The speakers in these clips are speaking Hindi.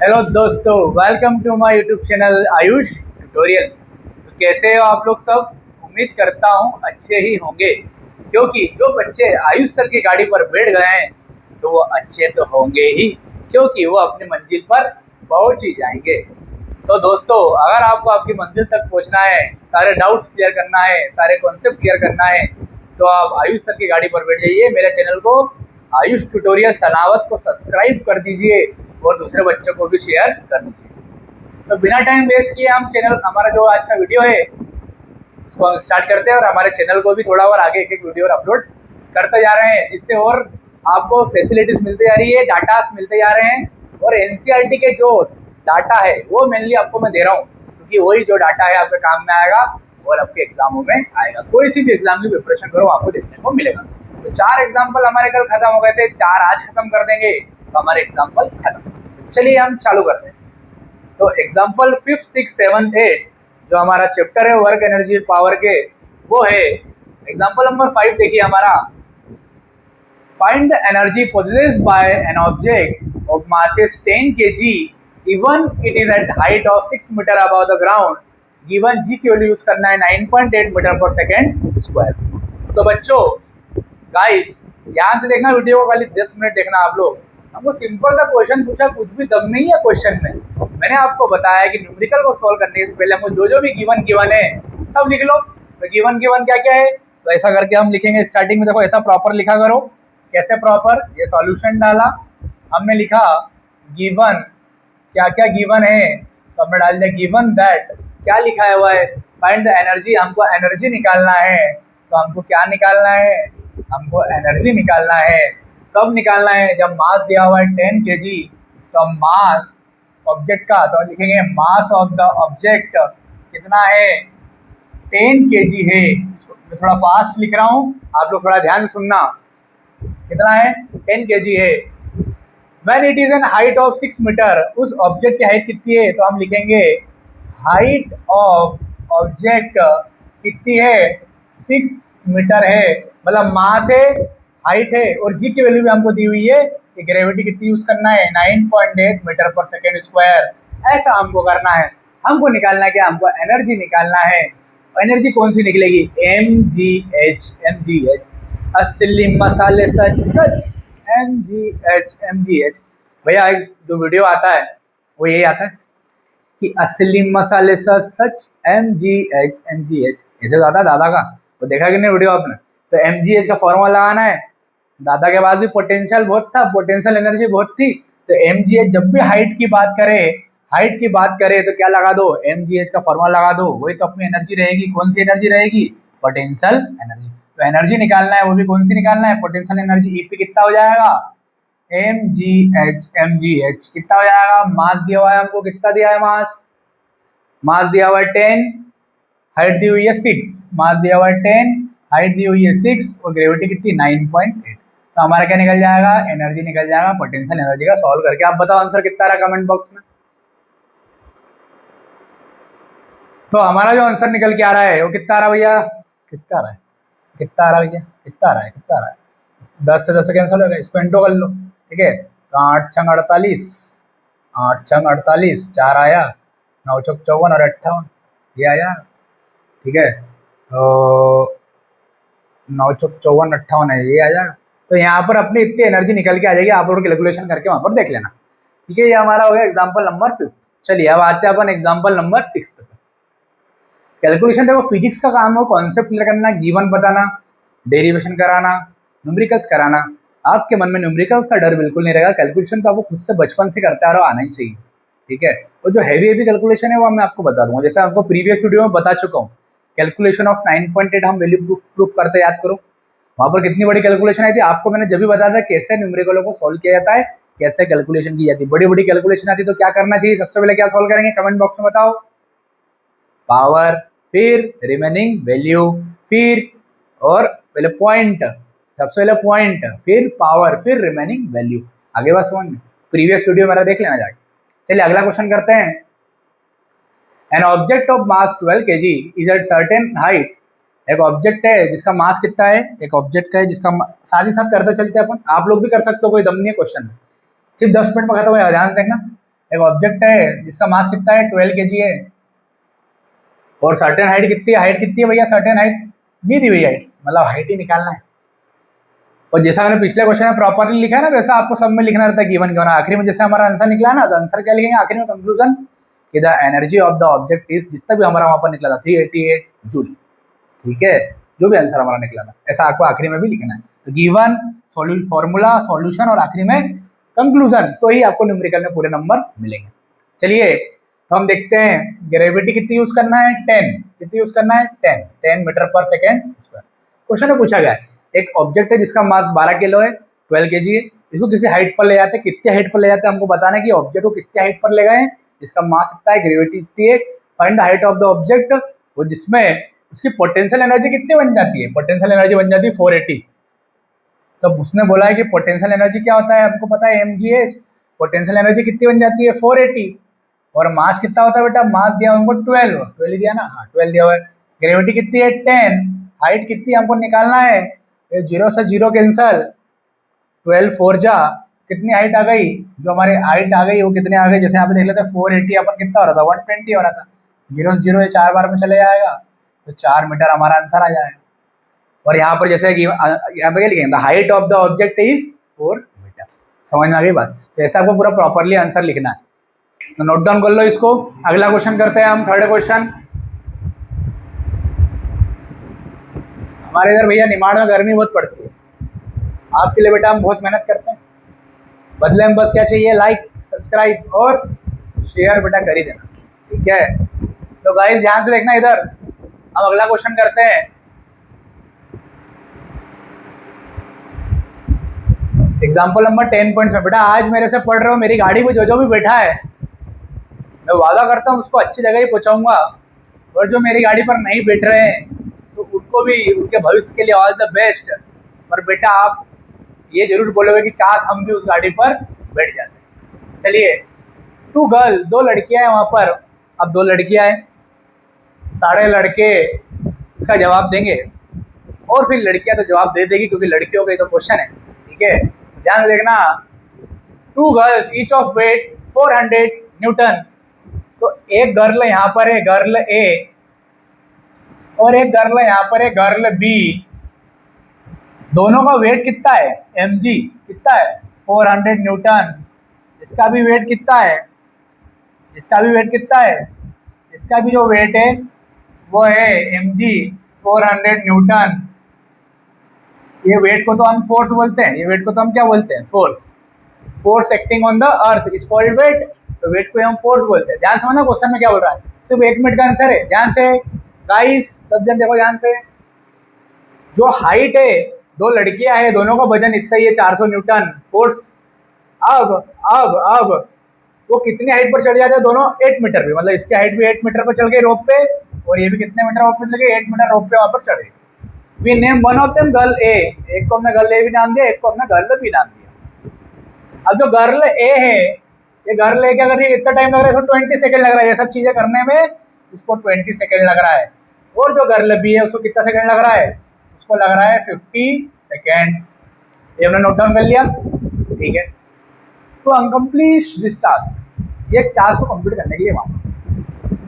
हेलो दोस्तों, welcome to my YouTube channel Ayush tutorial. तो कैसे हो आप लोग सब? उम्मीद करता हूँ अच्छे ही होंगे, क्योंकि जो बच्चे आयुष सर की गाड़ी पर बैठ गए हैं तो वो अच्छे तो होंगे ही, क्योंकि वो अपनी मंजिल पर पहुँच ही जाएंगे। तो दोस्तों, अगर आपको आपकी मंजिल तक पहुँचना है, सारे डाउट्स क्लियर करना है, सारे कॉन्सेप्ट क्लियर करना है, तो आप आयुष सर की गाड़ी पर बैठ जाइए। मेरे चैनल को आयुष ट्यूटोरियल सनावत को सब्सक्राइब कर दीजिए और दूसरे बच्चों को भी शेयर कर दीजिए। तो बिना टाइम वेस्ट किए हम हमारा जो आज का वीडियो है उसको हम स्टार्ट करते हैं, और हमारे चैनल को भी थोड़ा और आगे एक एक वीडियो अपलोड करते जा रहे हैं, जिससे और आपको फैसिलिटीज मिलते जा रही है, डाटास मिलते जा रहे हैं। और एनसीईआरटी के जो डाटा है वो मेनली आपको मैं दे रहा हूँ, क्योंकि वही जो डाटा है आपके काम में आएगा और आपके एग्जामों में आएगा। कोई सी भी एग्जाम की प्रिपरेशन करो आपको देखने को मिलेगा। तो 4 एग्जाम्पल हमारे कल खत्म हो गए थे, 4 आज खत्म कर देंगे तो हमारे एग्जाम्पल खत्म। चलिए हम चालू करते हैं। तो एग्जाम्पल 5, 6, 7, 8 जो हमारा चैप्टर है वर्क एनर्जी पावर के, वो है एग्जाम्पल नंबर 5। देखिए हमारा, find the energy possessed by an object of masses 10 kg even it is at height of 6 metre above the ground, given g की वैल्यू यूज करना है 9.8 मीटर पर सेकेंड स्क्वायर। तो बच्चों, गाइस ध्यान से देखना वीडियो को, खाली 10 मिनट देखना आप लोग। हमको सिंपल सा क्वेश्चन पूछा, कुछ भी दम नहीं है क्वेश्चन में। मैंने आपको बताया कि न्यूमेरिकल को सॉल्व करने से पहले हमको जो भी गिवन है सब लिख लो। तो गिवन क्या क्या है, तो ऐसा करके हम लिखेंगे। स्टार्टिंग में देखो, ऐसा प्रॉपर लिखा करो। कैसे प्रॉपर? ये सॉल्यूशन डाला, हमने लिखा गिवन, क्या क्या गिवन है तो हमने डाल दिया गिवन दैट, क्या लिखा है हुआ है, फाइंड द एनर्जी, हमको एनर्जी निकालना है। तो हमको क्या निकालना है? हमको एनर्जी निकालना है। कब निकालना है? जब मास दिया हुआ है 10 kg, तो मास ऑब्जेक्ट का, तो लिखेंगे मास ऑफ द ऑब्जेक्ट कितना है? 10 kg है। मैं थोड़ा फास्ट लिख रहा हूँ, आप लोग थोड़ा ध्यान से सुनना। कितना है? 10 kg है। When it is an height of 6 metre, उस ऑब्जेक्ट की हाइट कितनी है? तो हम लिखेंगे हाइट ऑफ ऑब्जेक्ट कितनी है? 6 मीटर है। मतलब मास है, हाइट है, और जी की वैल्यू भी हमको दी हुई है कि ग्रेविटी कितनी यूज करना है, 9.8 मीटर पर सेकेंड स्क्वायर। ऐसा हमको करना है। हमको निकालना है क्या? हमको एनर्जी निकालना है। एनर्जी कौन सी निकलेगी? mgh असली मसाले सच सच mgh। भैया जो वीडियो आता है वो यही आता है कि असली मसाले सच सच mgh। ऐसे तो आता है दादा का, वो देखा कि नहीं वीडियो आपने? तो mgh का फॉर्मूला लगाना है। दादा के पास भी पोटेंशियल बहुत था, पोटेंशियल एनर्जी बहुत थी। तो mgh जब भी हाइट की बात करे तो क्या लगा दो? mgh का फॉर्मूला लगा दो। वही तो अपनी एनर्जी रहेगी। कौन सी एनर्जी रहेगी? Potential energy. तो एनर्जी निकालना है, वो भी कौन सी निकालना है? Potential energy. ईपी कितना हो जाएगा? mgh कितना हो जाएगा? मास दिया हुआ है हमको, कितना दिया है मास दिया हुआ है 10, हाइट दी हुई है 6। मास दिया हुआ है 10, हाइट दी हुई है 6, और ग्रेविटी कितनी? 9.8। तो हमारा क्या निकल जाएगा? एनर्जी निकल जाएगा पोटेंशियल एनर्जी का। सॉल्व करके आप बताओ आंसर कितना रहा कमेंट बॉक्स में। तो हमारा जो आंसर निकल के आ रहा है वो कितना आ रहा है भैया? कितना आ रहा है? कितना आ रहा है भैया? कितना आ रहा है? कितना आ रहा है? 10 से 10 से कैंसिल हो गया, इसको इंटू कर लो। ठीक है, तो 8 छंग 48, 8 छंग 48, 4 आया, 9 चौक 54 और 58, ये आया। ठीक है, तो 9 चौक 54 58 है, ये आ जाएगा। तो यहाँ पर अपनी इतनी एनर्जी निकल के आ जाएगी, आप लोग कैलकुलेशन करके वहाँ पर देख लेना। ठीक है, ये हमारा हो गया एग्जाम्पल नंबर 5। चलिए अब आते हैं अपन एग्जाम्पल नंबर 6 पे। कैलकुलेशन देखो, फिजिक्स का काम हो कॉन्सेप्ट क्लियर करना, गिवन बताना, डेरिवेशन कराना, न्यूमेरिकल्स कराना। आपके मन में न्यूमेरिकल्स का डर बिल्कुल नहीं रहेगा। कैलकुलेशन तो आपको खुद से बचपन से करते आ रहे हो, आना ही चाहिए। ठीक है, और जो हैवी कैलकुलेशन है वो मैं आपको बता दूंगा। जैसे आपको प्रीवियस वीडियो में बता चुका हूँ, कैलकुलेशन ऑफ 9.8 हम वैल्यू प्रूफ करते याद करो। वहाँ पर कितनी बड़ी कैलकुलेशन आई थी आपको मैंने जब भी बताया था कैसे न्यूमेरिकलों को सॉल्व किया जाता है, कैसे कैलकुलेशन की जाती है। बड़ी बड़ी कैलकुलेशन आती है तो क्या करना चाहिए? सबसे पहले क्या सॉल्व करेंगे कमेंट बॉक्स में बताओ? पावर, फिर रिमेनिंग वैल्यू, फिर और पहले पॉइंट, सबसे पहले पॉइंट, फिर पावर, फिर रिमेनिंग वैल्यू। आगे बात समझ में? प्रीवियस वीडियो मेरा देख लेना जाके। चलिए अगला क्वेश्चन करते हैं। An object of mass 12 kg is at certain height. एक ऑब्जेक्ट है जिसका मास कितना है? एक ऑब्जेक्ट है जिसका साथ ही साथ करते चलते अपन, आप लोग भी कर सकते हो, कोई दम नहीं है क्वेश्चन में। सिर्फ 10 मिनट में खत्म हो जाएगा, ध्यान देखना। एक ऑब्जेक्ट है जिसका मास कितना है 12 kg है, और सर्टेन हाइट कितनी है, भैया सर्टेन हाइट नहीं दी हुई हाइट, मतलब हाइट ही निकालना है। और जैसा मैंने पिछले क्वेश्चन में प्रॉपरली लिखा है ना, वैसा आपको सब में लिखना रहता है गिवन क्यों ना। आखिरी में जैसे हमारा आंसर निकला ना, तो आंसर क्या लिखेंगे आखिरी में, कंक्लूजन कि the energy of the object is, जितना भी हमारा वहाँ पर निकला था 388 जूल, ठीक है, जो भी आंसर हमारा निकला था, ऐसा आपको आखिरी में भी लिखना है। तो गिवन, फॉर्मूला, सॉल्यूशन और आखिरी में कंक्लूजन, तो ही आपको न्यूमेरिकल में पूरे नंबर मिलेंगे। चलिए तो हम देखते हैं ग्रेविटी कितनी यूज करना है, 10, कितनी यूज करना है 10 मीटर पर सेकेंड। क्वेश्चन में पूछा गया है एक ऑब्जेक्ट है जिसका मास 12 किलो है, 12 kg है, इसको किसी हाइट पर ले जाते हैं, कितने हाइट पर ले जाते हैं हमको बताना है कि ऑब्जेक्ट को कितने हाइट पर ले गए, जिसका मास इतना है, ग्रेविटी इतनी है, find the height of the object, वो जिसमें उसकी पोटेंशियल एनर्जी कितनी बन जाती है, पोटेंशियल एनर्जी बन जाती है 480। तो उसने बोला है कि पोटेंशियल एनर्जी क्या होता है, हमको पता है mgh, पोटेंशियल एनर्जी कितनी बन जाती है 480, और मास कितना होता है बेटा, मास दिया हमको 12 दिया ना, हाँ 12 दिया हुआ है, ग्रेविटी कितनी है 10, हाइट कितनी हमको निकालना है, ये 0 से 0 कैंसल, 12 4 जा, कितनी हाइट आ गई, जो हमारी हाइट आ गई वो कितने आ गए, जैसे यहाँ पे देख लेते हैं 480 अपन कितना हो रहा था 120 हो रहा था, 0 से 0 ये 4 बार में चले जाएगा, तो 4 मीटर हमारा आंसर आ जाएगा। और यहाँ पर जैसे कि यहाँ पे क्या लिखेंगे, the height of the object is 4 metre. समझ में आ गई बात, तो ऐसा आपको पूरा प्रॉपरली आंसर लिखना है, तो नोट डाउन कर लो इसको। अगला क्वेश्चन करते हैं हम, थर्ड क्वेश्चन। हमारे इधर भैया निमाड़ में गर्मी बहुत पड़ती है, आपके लिए बेटा हम बहुत मेहनत करते हैं, बदले में बस क्या चाहिए, लाइक, सब्सक्राइब और शेयर बेटा कर ही देना, ठीक है। तो गाइस ध्यान से देखना इधर, हम अगला क्वेश्चन करते हैं। एग्जाम्पल नंबर 10 पॉइंट्स में, बेटा आज मेरे से पढ़ रहे हो, मेरी गाड़ी में जो जो भी बैठा है मैं वादा करता हूँ उसको अच्छी जगह ही पहुँचाऊंगा, और जो मेरी गाड़ी पर नहीं बैठ रहे हैं तो उनको भी उनके भविष्य के लिए ऑल द बेस्ट। पर बेटा आप ये जरूर बोलोगे कि काश हम भी उस गाड़ी पर बैठ जाते। चलिए, 2 गर्ल, 2 लड़कियां हैं वहाँ पर, अब 2 लड़कियां हैं, सारे लड़के इसका जवाब देंगे और फिर लड़कियां तो जवाब दे देगी क्योंकि लड़कियों का ये तो क्वेश्चन है, ठीक है। ध्यान से देखना, 2 girls each of weight 400 newton, तो एक गर्ल यहाँ पर है गर्ल ए, और एक गर्ल यहाँ पर है गर्ल बी, दोनों का वेट कितना है mg, कितना है 400 न्यूटन, इसका भी वेट कितना है, इसका भी वेट कितना है, इसका भी जो वेट है वो है mg 400 न्यूटन। ये वेट को तो हम फोर्स बोलते हैं, ये वेट को तो हम क्या बोलते हैं, force, force acting on the earth is called weight, तो वेट को हम फोर्स बोलते हैं। ध्यान से समझना क्वेश्चन में क्या बोल रहा है, सिर्फ 1 मिनट का आंसर है, ध्यान से गाइस सब जन देखो ध्यान से। जो हाइट है, 2 लड़कियां हैं, दोनों का वजन इतना ही है 400 न्यूटन फोर्स। अब वो कितनी हाइट पर चढ़ जाते हैं दोनों, 8 मीटर पे, मतलब इसकी हाइट भी 8 मीटर पर चढ़ गई रोप पे, और ये भी कितने मीटर रोप पे चढ़ गई, 8 मीटर रोप पे वहां पर चढ़ गई। We name one of them girl A, एक को हमने गर्ल ए भी नाम दिया, एक को हमने गर्ल बी नाम दिया। अब जो गर्ल ए है, ये गर्ल ए क्या कर रही है, इतना टाइम लग रहा है, इसको 20 सेकंड लग रहा है, ये सब चीजें करने में इसको 20 सेकंड लग रहा है, और जो गर्ल बी है उसको कितना सेकंड लग रहा है, उसको लग रहा है 50 सेकंड। ये हमने नोट डाउन कर लिया, ठीक है। तो अनकम्प्लीट दिस टास्क, ये टास्क को कंप्लीट करने के लिए वहां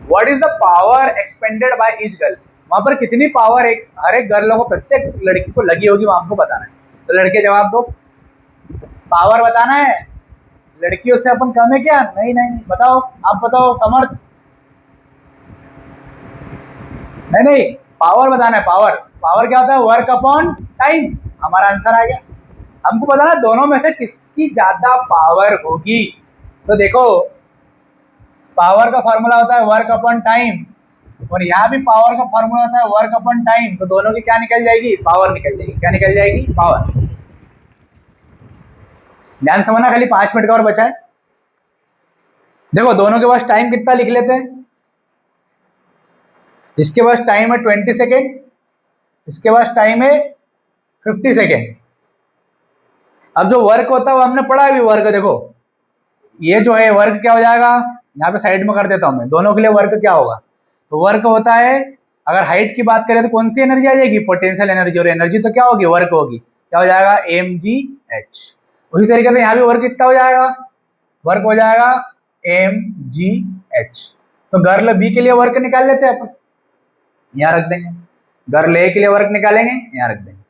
what is the power expanded by each girl, वहां पर कितनी पावर एक हर एक गर्ल को, प्रत्येक लड़की को लगी होगी, वहां हमको बताना है। तो लड़के जवाब दो, पावर बताना है, लड़कियों से अपन कम है क्या, नहीं नहीं नहीं, बताओ, आप बताओ समर्थ, नहीं पावर बताना है, पावर, पावर क्या होता है, वर्क अपॉन टाइम, हमारा आंसर आ गया। हमको बताना दोनों में से किसकी ज्यादा पावर होगी। तो देखो पावर का फॉर्मूला होता है वर्क अपॉन टाइम, और यहाँ भी पावर का फॉर्मूला होता है वर्क अपॉन टाइम, तो दोनों की क्या निकल जाएगी, पावर निकल जाएगी, क्या निकल जाएगी, पावर। ध्यान समझना, खाली 5 मिनट का और बचा है। देखो दोनों के पास टाइम कितना लिख लेते हैं, इसके पास टाइम है 20 सेकेंड, इसके पास टाइम है 50 सेकेंड। अब जो वर्क होता है वो हमने पढ़ा अभी, वर्क देखो ये जो है वर्क क्या हो जाएगा, यहाँ पे साइड में कर देता हूं मैं, दोनों के लिए वर्क क्या होगा, तो वर्क होता है, अगर हाइट की बात करें तो कौन सी एनर्जी आ जाएगी, पोटेंशियल एनर्जी, और एनर्जी तो क्या होगी, वर्क होगी, क्या हो जाएगा, mgh। उसी तरीके से यहाँ भी वर्क कितना हो जाएगा, वर्क हो जाएगा एम जी एच। तो गर्ल बी के लिए वर्क निकाल लेते हैं अपन, यहाँ रख देंगे। गर्ल ए के लिए वर्क निकालेंगे, यहाँ रख देंगे।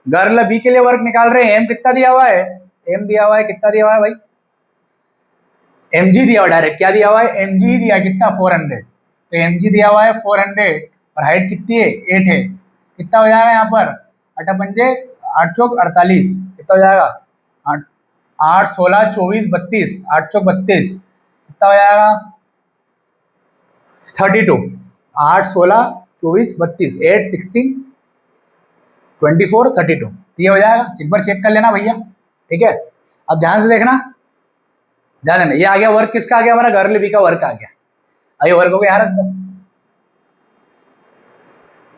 गर्ल बी के लिए वर्क निकाल रहे हैं, एम कितना दिया हुआ है, एम दिया हुआ है, कितना दिया हुआ है भाई, एम जी दिया हुआ, डायरेक्ट क्या दिया हुआ है, एम जी दिया, कितना 400। तो एम जी दिया हुआ है 400 और हाइट कितनी है 8 है। कितना हो जाएगा यहाँ पर, 8 पंजे 8 चौक 48, कितना हो जाएगा 8 8 16 24 32, 8 चौक 32, कितना हो जाएगा 32, 8 16 24 32, 8 16 24 32, ये हो जाएगा। एक बार चेक कर लेना भैया, ठीक है। अब ध्यान से देखना, ध्यान देना, ये आ गया वर्क, किसका आ गया, हमारा गर्ल बी का वर्क आ गया। आइए वर्क को यहाँ रख दो,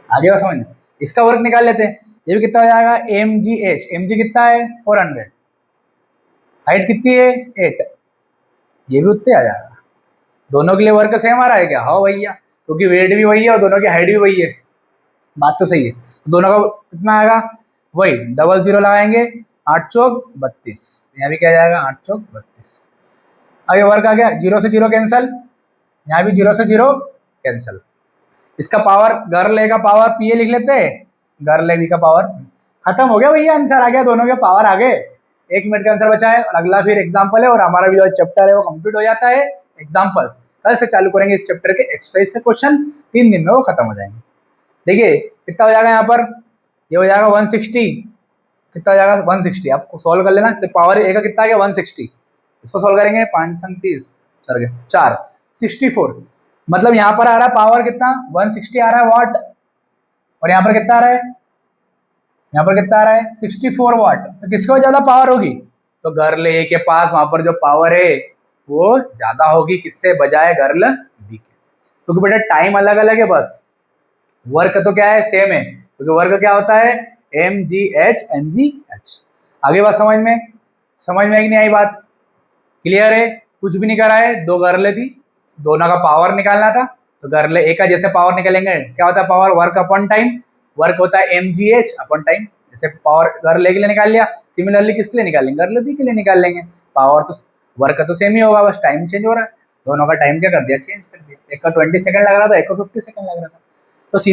आ गया समझ में। इसका वर्क निकाल लेते हैं, ये भी कितना हो जाएगा, m g h, m g कितना है 400, हाइट कितनी है 8, ये भी उतने आ जाएगा। दोनों के लिए वर्क सेम आ रहा है क्या, हाँ भैया, क्योंकि वेट भी वही है और दोनों की हाइट भी वही है, बात तो सही है। दोनों का कितना आएगा, वही डबल जीरो लगाएंगे, 8 चौक 32, यहाँ भी क्या जाएगा 8 चौक 32। अब ये वर्क आ गया, 0 से 0 कैंसल, यहाँ भी 0 से 0 कैंसल। इसका पावर गर्ल ए का पावर पी ए लिख लेते हैं, गर्ल ए बी का पावर, खत्म हो गया भैया, आंसर आ गया, दोनों के पावर आ गए। 1 मिनट का आंसर बचा है और अगला फिर एग्जाम्पल है और हमारा भी जो चैप्टर है वो कंप्लीट हो जाता है। एग्जाम्पल्स कल से चालू करेंगे इस चैप्टर के एक्सरसाइज से क्वेश्चन, 3 दिन में वो खत्म हो जाएंगे। देखिए कितना हो जाएगा यहाँ पर, ये हो जाएगा 160, कितना हो जाएगा 160, आपको सॉल्व कर लेना। तो पावर ए का कितना आ गया 160, इसको सॉल्व करेंगे 5 30 4 64, मतलब यहाँ पर आ रहा है पावर कितना 160 आ रहा है वाट, और यहाँ पर कितना आ रहा है, यहाँ पर कितना आ रहा है 64 वाट। तो किसको ज्यादा पावर होगी, तो गर्ल ए के पास वहां पर जो पावर है वो ज्यादा होगी, किससे बजाय गर्ल बी के, क्योंकि बेटा टाइम अलग अलग है, बस वर्क तो क्या है सेम है, क्योंकि वर्क क्या होता है m g h m g h. आगे बात समझ में आई कि नहीं आई बात, क्लियर है, कुछ भी नहीं करा है, 2 गर्ल थी, दोनों का पावर निकालना था। तो गर्ल ए का जैसे पावर निकालेंगे, क्या होता है power, work upon time, work होता है m g h upon time, जैसे पावर गर्ल ए के लिए निकाल लिया, सिमिलरली किसके लिए निकालेंगे, गर्ल बी के लिए निकाल लेंगे। पावर तो वर्क तो सेम ही होगा, बस टाइम चेंज हो रहा है, दोनों का टाइम क्या कर दिया चेंज कर दिया, एक का 20 सेकंड लग रहा था, एक को 50 सेकंड लग रहा था। तो सीधी